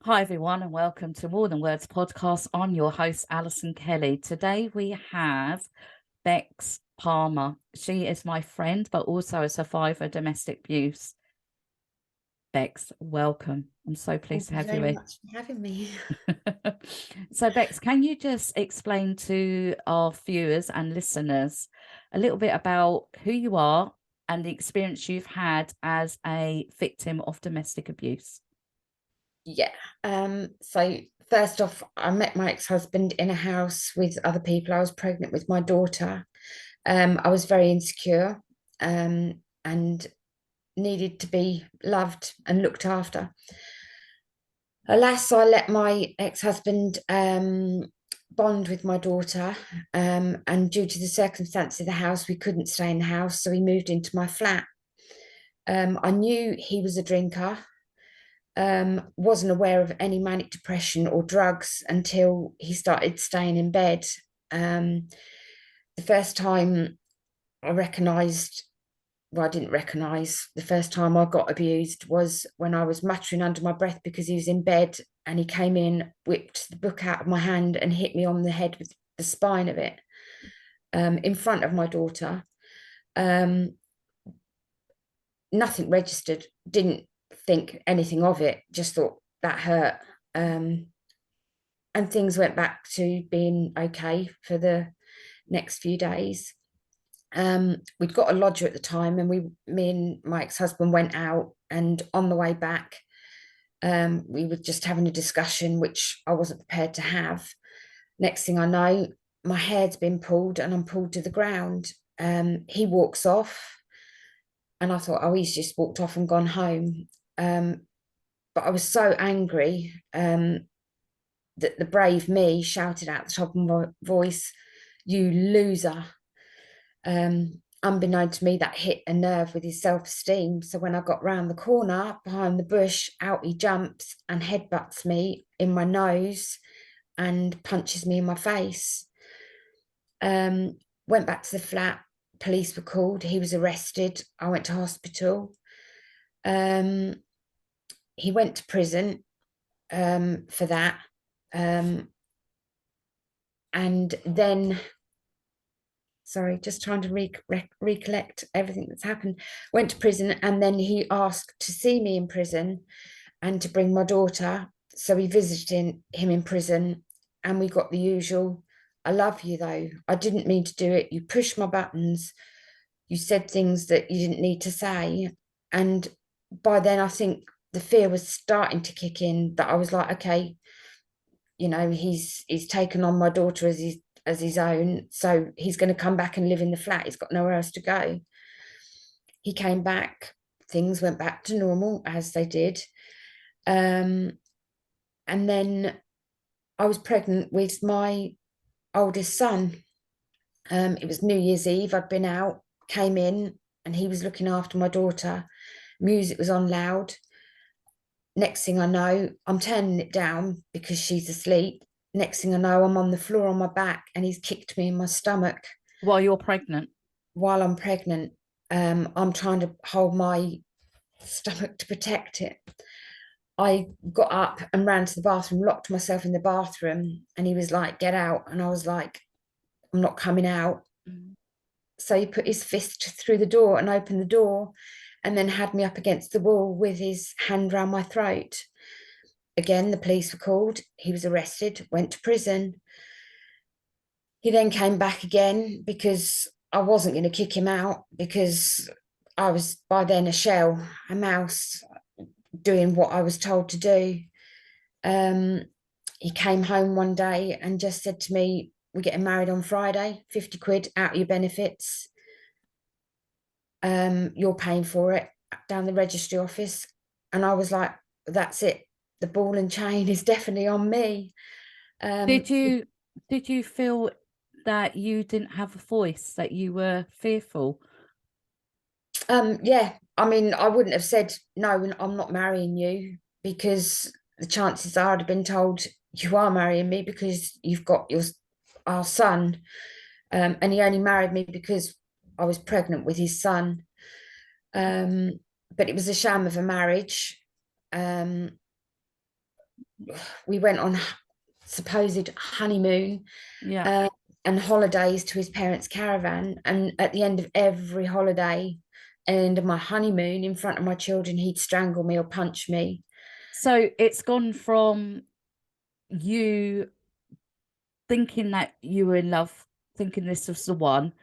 Hi, everyone, and welcome to More Than Words podcast. I'm your host, Alison Kelly. Today we have Bex Palmer. She is my friend, but also a survivor of domestic abuse. Bex, welcome. I'm so pleased Thank to you have you very here. much for having me. So, Bex, can you just explain to our viewers and listeners a little bit about who you are and the experience you've had as a victim of domestic abuse? Yeah. So first off, I met my ex-husband in a house with other people. I was pregnant with my daughter. I was very insecure, and needed to be loved and looked after. Alas, I let my ex-husband bond with my daughter, and due to the circumstances of the house, we couldn't stay in the house, so he moved into my flat. I knew he was a drinker. Wasn't aware of any manic depression or drugs until he started staying in bed. Um, the first time I recognised, well, I didn't recognise, the first time I got abused was when I was muttering under my breath because he was in bed and he came in, whipped the book out of my hand and hit me on the head with the spine of it, in front of my daughter. Um, Nothing registered, didn't think anything of it, just thought that hurt. Um, and things went back to being okay for the next few days. We'd got a lodger at the time, and me and my ex-husband went out, and on the way back, we were just having a discussion, which I wasn't prepared to have. Next thing I know, my hair's been pulled and I'm pulled to the ground. He walks off, and I thought, oh, he's just walked off and gone home. But I was so angry, that the brave me shouted out the top of my voice, "You loser!" Unbeknown to me, that hit a nerve with his self-esteem. So when I got round the corner behind the bush, out he jumps and headbutts me in my nose and punches me in my face. Went back to the flat. Police were called. He was arrested. I went to hospital. Um, he went to prison, for that. Um, and then, sorry, just trying to recollect everything that's happened. Went to prison, and then he asked to see me in prison and to bring my daughter. So we visited him in prison, and we got the usual, "I love you though. I didn't mean to do it. You pushed my buttons. You said things that you didn't need to say." And by then, I think the fear was starting to kick in, that I was like, okay, he's taken on my daughter as his own, so he's going to come back and live in the flat. He's got nowhere else to go. He came back, things went back to normal as they did. um, and then I was pregnant with my oldest son. It was New Year's Eve. I'd been out, came in, and he was looking after my daughter. Music was on loud. Next thing I know, I'm turning it down because she's asleep. Next thing I know, I'm on the floor on my back, and he's kicked me in my stomach While you're pregnant? while I'm pregnant. I'm trying to hold my stomach to protect it. I got up and ran to the bathroom, locked myself in the bathroom, and he was like, "Get out." And I was like, "I'm not coming out." Mm. So he put his fist through the door and opened the door, and then had me up against the wall with his hand round my throat. Again, the police were called. He was arrested, went to prison. He then came back again because I wasn't going to kick him out, because I was by then a shell, a mouse, doing what I was told to do. Um, he came home one day and just said to me, "We're getting married on Friday, 50 quid out of your benefits. You're paying for it down the registry office." And I was like, that's it. The ball and chain is definitely on me. Um, Did you did you feel that you didn't have a voice, that you were fearful? yeah, I mean, I wouldn't have said, "No, I'm not marrying you," because the chances are I'd have been told, "You are marrying me because you've got our son." And he only married me because I was pregnant with his son. Um, but it was a sham of a marriage. Um, we went on supposed honeymoon Yeah. uh, and holidays to his parents' caravan. And at the end of every holiday, end of my honeymoon, in front of my children, he'd strangle me or punch me. So it's gone from you thinking that you were in love, thinking this was the one,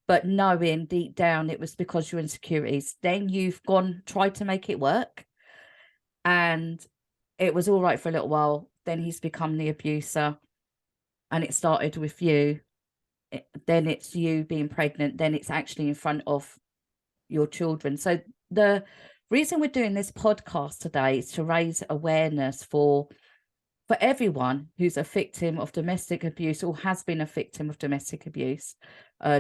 but knowing deep down it was because your insecurities. Then you've gone, tried to make it work, and it was all right for a little while. Then he's become the abuser, and it started with you. Then it's you being pregnant. Then it's actually in front of your children. So the reason we're doing this podcast today is to raise awareness for everyone who's a victim of domestic abuse or has been a victim of domestic abuse,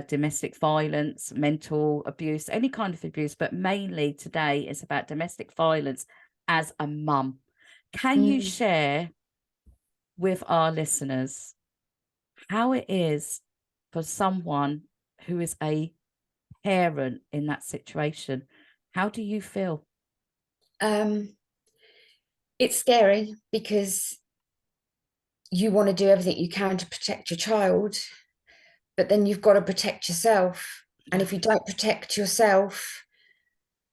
domestic violence, mental abuse, any kind of abuse, but mainly today is about domestic violence as a mum. Can you share with our listeners how it is for someone who is a parent in that situation? How do you feel? It's scary because you want to do everything you can to protect your child, but then you've got to protect yourself. And if you don't protect yourself,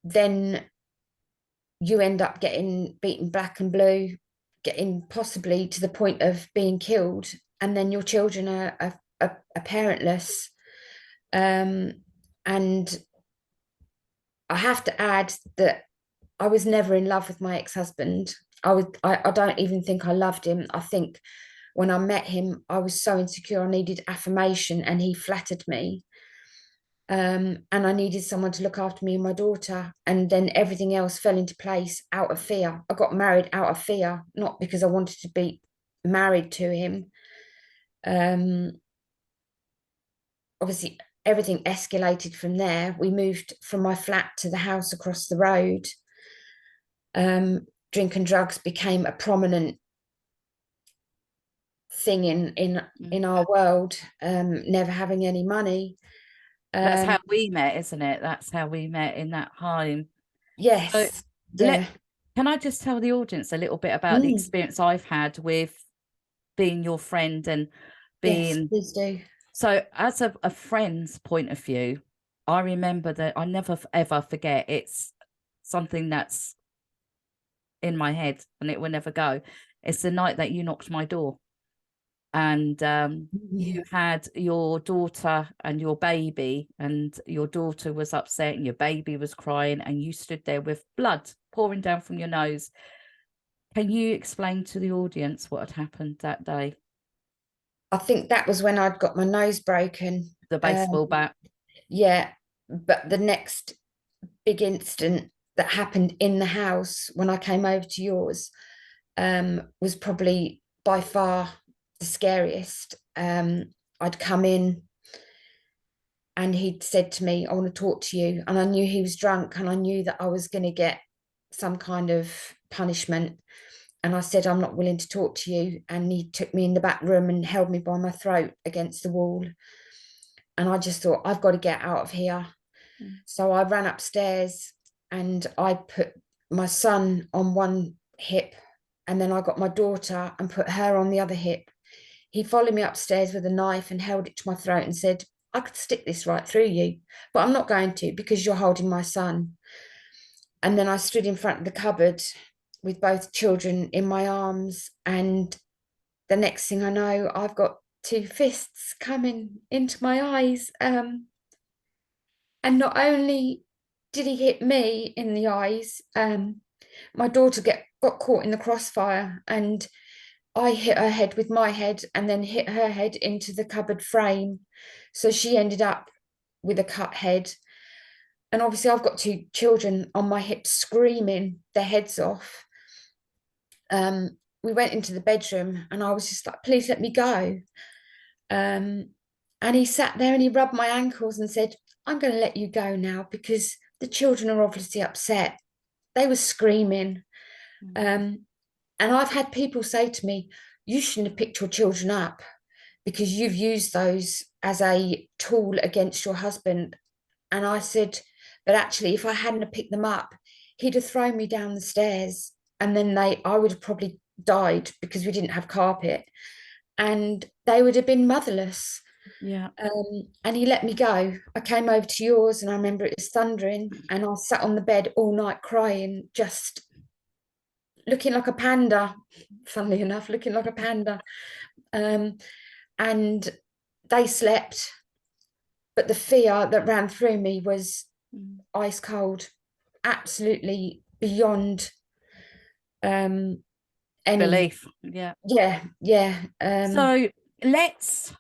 then you end up getting beaten black and blue, getting possibly to the point of being killed, and then your children are parentless. And I have to add that I was never in love with my ex-husband. I don't even think I loved him. I think when I met him, I was so insecure. I needed affirmation, and he flattered me. And I needed someone to look after me and my daughter. And then everything else fell into place out of fear. I got married out of fear, not because I wanted to be married to him. Obviously, everything escalated from there. We moved from my flat to the house across the road. Drink and drugs became a prominent thing in our world. Never having any money. That's how we met, isn't it? That's how we met in that home. So Yes. Yeah. can I just tell the audience a little bit about the experience I've had with being your friend and Yes, being, please do. so as a friend's point of view, I remember that I never ever forget. It's something that's in my head and it will never go. It's the night that you knocked my door, and you had your daughter and your baby, and your daughter was upset and your baby was crying, and you stood there with blood pouring down from your nose. Can you explain to the audience what had happened that day? I think that was when I'd got my nose broken. The baseball bat. Yeah, but the next big incident that happened in the house when I came over to yours was probably by far the scariest. I'd come in and he'd said to me, "I want to talk to you." And I knew he was drunk, and I knew that I was going to get some kind of punishment. And I said, "I'm not willing to talk to you." And he took me in the back room and held me by my throat against the wall. And I just thought, I've got to get out of here. So I ran upstairs and I put my son on one hip, and then I got my daughter and put her on the other hip. He followed me upstairs with a knife and held it to my throat and said, "I could stick this right through you, but I'm not going to because you're holding my son." And then I stood in front of the cupboard with both children in my arms. And the next thing I know, I've got two fists coming into my eyes. And not only did he hit me in the eyes, my daughter got caught in the crossfire, and I hit her head with my head and then hit her head into the cupboard frame. So she ended up with a cut head. And obviously, I've got two children on my hips screaming their heads off. We went into the bedroom and I was just like, "Please let me go." And he sat there and he rubbed my ankles and said, "I'm going to let you go now because the children are obviously upset." They were screaming. And I've had people say to me, "You shouldn't have picked your children up because you've used those as a tool against your husband." And I said, "But actually, if I hadn't have picked them up, he'd have thrown me down the stairs. And then I would have probably died because we didn't have carpet, and they would have been motherless. Yeah. And he let me go. I came over to yours, and I remember it was thundering, and I sat on the bed all night crying, just looking like a panda, funnily enough, looking like a panda. And they slept, but the fear that ran through me was ice cold, absolutely beyond any. Belief. Yeah. Yeah. So let's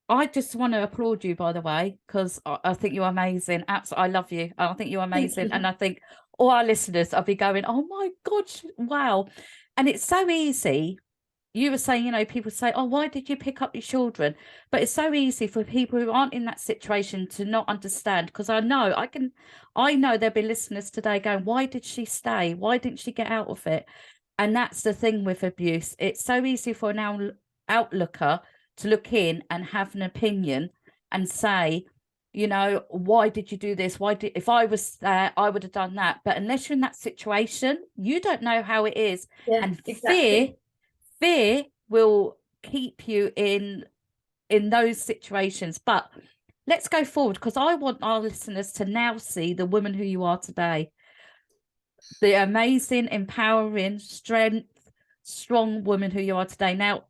I just want to applaud you, by the way, because I think you're amazing. Absolutely, I love you. I think you're Thank amazing. you. And I think all our listeners, I'll be going, oh my God, wow. And it's so easy. You were saying, people say, oh, why did you pick up your children? But it's so easy for people who aren't in that situation to not understand. Because I know there'll be listeners today going, why did she stay? Why didn't she get out of it? And that's the thing with abuse. It's so easy for an outlooker to look in and have an opinion and say, why did you do this? If I was there, I would have done that. But unless you're in that situation, you don't know how it is. Yeah, And exactly. fear will keep you in those situations. But let's go forward, because I want our listeners to now see the woman who you are today, the amazing, empowering, strong woman who you are today. Now,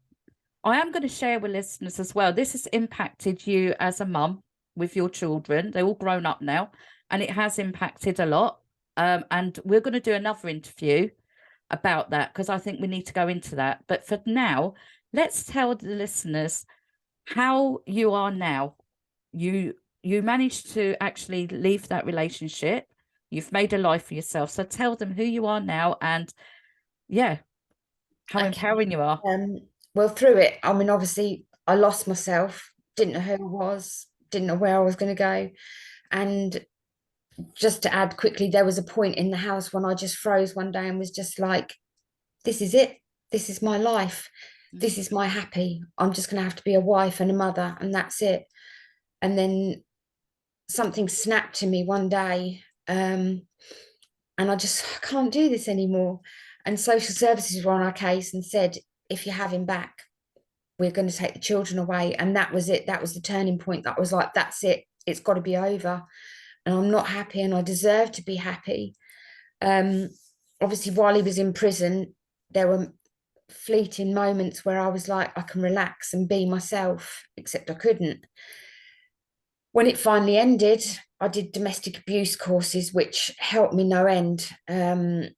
I am going to share with listeners as well, this has impacted you as a mum with your children. They're all grown up now, and it has impacted a lot. And we're going to do another interview about that, because I think we need to go into that. But for now, let's tell the listeners how you are now. You managed to actually leave that relationship. You've made a life for yourself. So tell them who you are now, and yeah, how Okay. empowering you are. Well, through it, I mean, obviously, I lost myself, didn't know who I was, didn't know where I was going to go. And just to add quickly, there was a point in the house when I just froze one day and was just like, this is it. This is my life. This is my happy. I'm just going to have to be a wife and a mother, and that's it. And then something snapped to me one day, and I can't do this anymore. And social services were on our case and said, if you have him back, we're going to take the children away. And that was it. That was the turning point. That was like, that's it. It's got to be over. And I'm not happy, and I deserve to be happy. Obviously, while he was in prison, there were fleeting moments where I was like, I can relax and be myself, except I couldn't. When it finally ended, I did domestic abuse courses, which helped me no end. And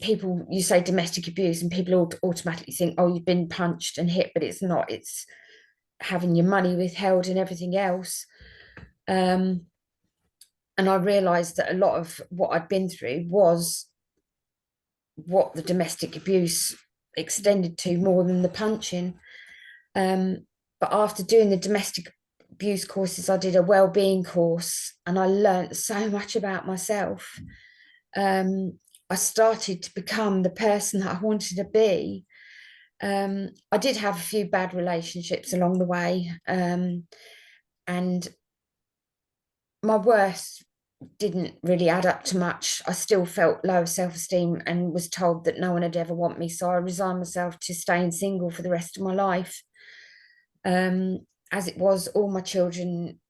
people, you say domestic abuse, and people automatically think, oh, you've been punched and hit, but it's not. It's having your money withheld and everything else. And I realized that a lot of what I'd been through was what the domestic abuse extended to, more than the punching. But after doing the domestic abuse courses, I did a well-being course, and I learned so much about myself. I started to become the person that I wanted to be. I did have a few bad relationships along the way, and my worst didn't really add up to much. I still felt low self-esteem and was told that no one would ever want me, so I resigned myself to staying single for the rest of my life. As it was, all my children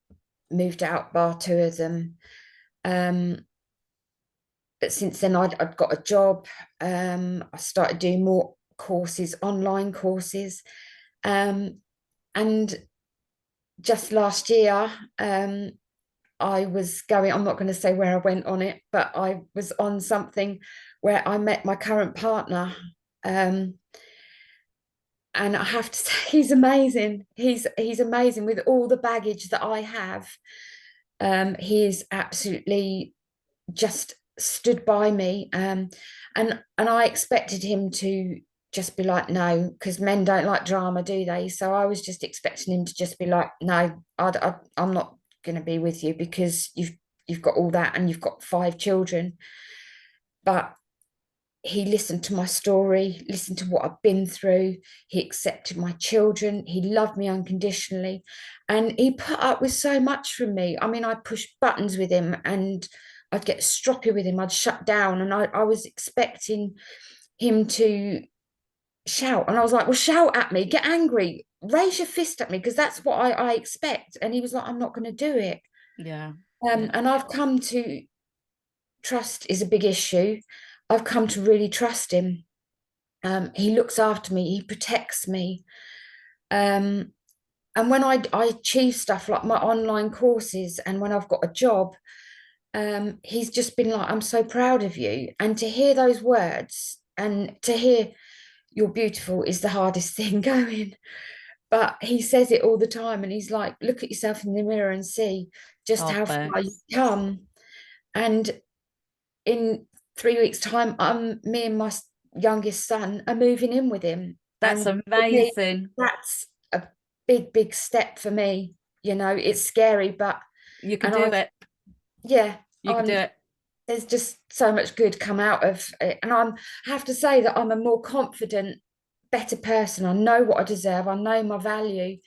moved out, bar two of them. But since then, I'd got a job. I started doing more courses, online courses. And just last year, I was going, I'm not going to say where I went on it, but I was on something where I met my current partner. And I have to say, he's amazing. He's amazing with all the baggage that I have. He is absolutely just stood by me. And I expected him to just be like, no, because men don't like drama, do they? So I was just expecting him to just be like, no, I'm not going to be with you because you've got all that and you've got 5 children. But he listened to my story, listened to what I've been through. He accepted my children. He loved me unconditionally. And he put up with so much from me. I mean, I pushed buttons with him, and I'd get stroppy with him, I'd shut down, and I was expecting him to shout. And I was like, well, shout at me, get angry, raise your fist at me, because that's what I expect. And he was like, I'm not going to do it. Yeah. And I've come to trust is a big issue. I've come to really trust him. He looks after me, he protects me. And when I achieve stuff like my online courses and when I've got a job, he's just been like, I'm so proud of you. And to hear those words and to hear you're beautiful is the hardest thing going. But he says it all the time, and he's like, look at yourself in the mirror and see just Oh, how far you've Bex. come. And in 3 weeks' time, me and my youngest son are moving in with him. That's And for me, amazing. that's a big, big step for me. You know, it's scary, but You could and do I, it. yeah, You could do it. there's just so much good come out of it. And I have to say that I'm a more confident, better person. I know what I deserve. I know my value.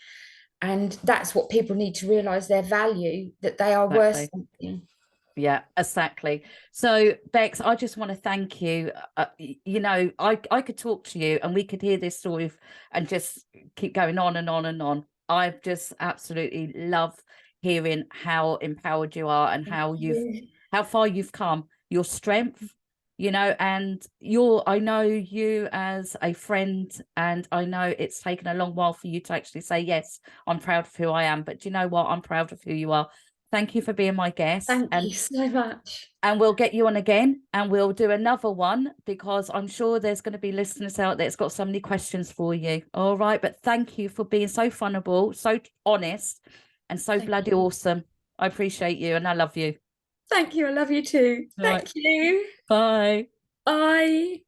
And that's what people need to realize, their value, that they are worth Exactly. something. Yeah, exactly. So, Bex, I just want to thank you. You know, I could talk to you and we could hear this story and just keep going on and on and on. I've just absolutely love hearing how empowered you are and Thank you. how far you've come, your strength, you know, and I know you as a friend, and I know it's taken a long while for you to actually say, yes, I'm proud of who I am. But do you know what? I'm proud of who you are. Thank you for being my guest, Thank you so much. and we'll get you on again and we'll do another one, because I'm sure there's going to be listeners out there that's got so many questions for you. All right. But thank you for being so funnable, so honest, and so Thank bloody you. awesome. I appreciate you and I love you. Thank you. I love you too. All right. Thank you. Bye. Bye.